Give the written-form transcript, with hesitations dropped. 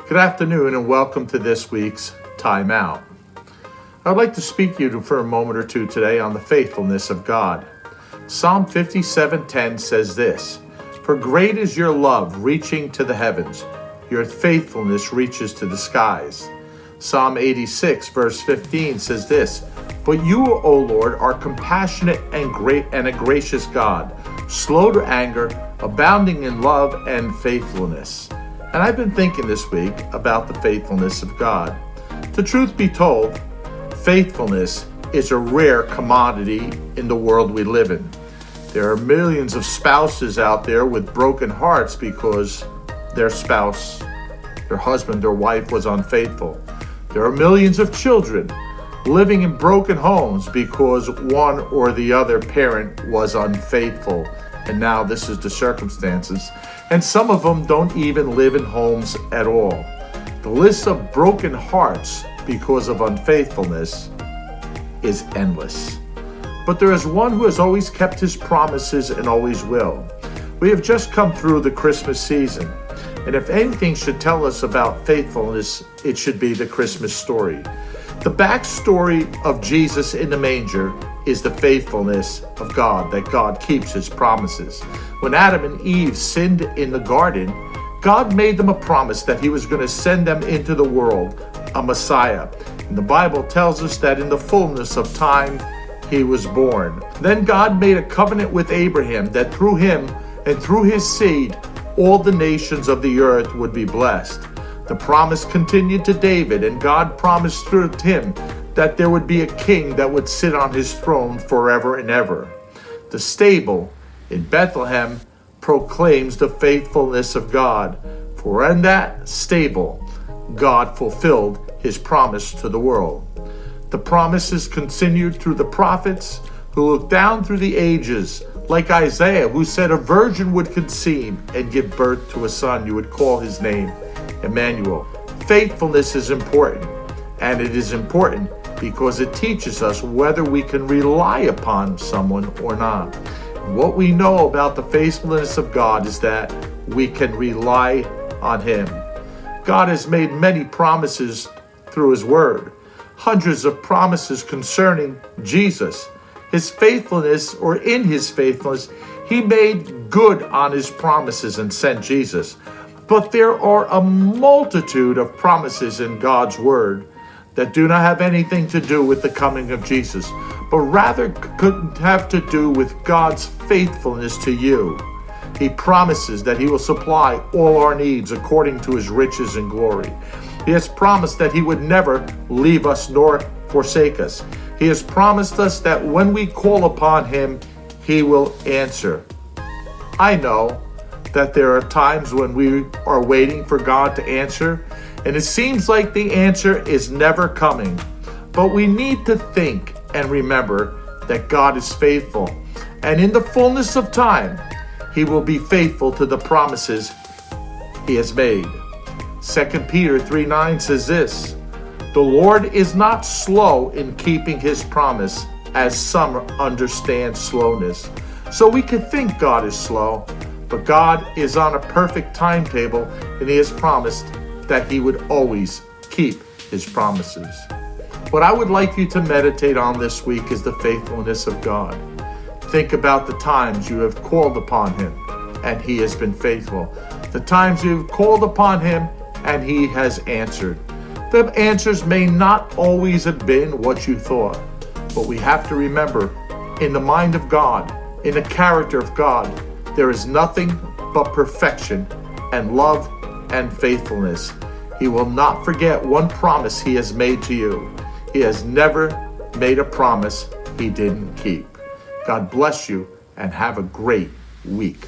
Good afternoon and welcome to this week's Time Out. I'd like to speak to you for a moment or two today on the faithfulness of God. Psalm 57:10 says this, "For great is your love reaching to the heavens, your faithfulness reaches to the skies." Psalm 86 verse 15 says this, "But you, O Lord, are compassionate and great and a gracious God, slow to anger, abounding in love and faithfulness." And I've been thinking this week about the faithfulness of God. The truth be told, faithfulness is a rare commodity in the world we live in. There are millions of spouses out there with broken hearts because their spouse, their husband or wife was unfaithful. There are millions of children living in broken homes because one or the other parent was unfaithful. And now this is the circumstances. And some of them don't even live in homes at all. The list of broken hearts because of unfaithfulness is endless. But there is one who has always kept his promises and always will. We have just come through the Christmas season. And if anything should tell us about faithfulness, it should be the Christmas story. The backstory of Jesus in the manger is the faithfulness of God, that God keeps his promises. When Adam and Eve sinned in the garden, God made them a promise that he was going to send them into the world, a Messiah. And the Bible tells us that in the fullness of time, he was born. Then God made a covenant with Abraham that through him and through his seed, all the nations of the earth would be blessed. The promise continued to David, and God promised through him that there would be a king that would sit on his throne forever and ever. The stable in Bethlehem proclaims the faithfulness of God, for in that stable, God fulfilled his promise to the world. The promises continued through the prophets who looked down through the ages, like Isaiah, who said a virgin would conceive and give birth to a son. You would call his name Emmanuel. Faithfulness is important, and it is important because it teaches us whether we can rely upon someone or not. What we know about the faithfulness of God is that we can rely on him. God has made many promises through his word, hundreds of promises concerning Jesus. His faithfulness, or in his faithfulness, he made good on his promises and sent Jesus. But there are a multitude of promises in God's word that do not have anything to do with the coming of Jesus, but rather could have to do with God's faithfulness to you. He promises that he will supply all our needs according to his riches and glory. He has promised that he would never leave us nor forsake us. He has promised us that when we call upon him, he will answer. I know that there are times when we are waiting for God to answer, and it seems like the answer is never coming. But we need to think and remember that God is faithful, and in the fullness of time, he will be faithful to the promises he has made. 2 Peter 3:9 says this, "The Lord is not slow in keeping his promise, as some understand slowness." So we could think God is slow, but God is on a perfect timetable, and he has promised that he would always keep his promises. What I would like you to meditate on this week is the faithfulness of God. Think about the times you have called upon him, and he has been faithful. The times you've called upon him, and he has answered. The answers may not always have been what you thought, but we have to remember, in the mind of God, in the character of God, there is nothing but perfection and love and faithfulness. He will not forget one promise he has made to you. He has never made a promise he didn't keep. God bless you and have a great week.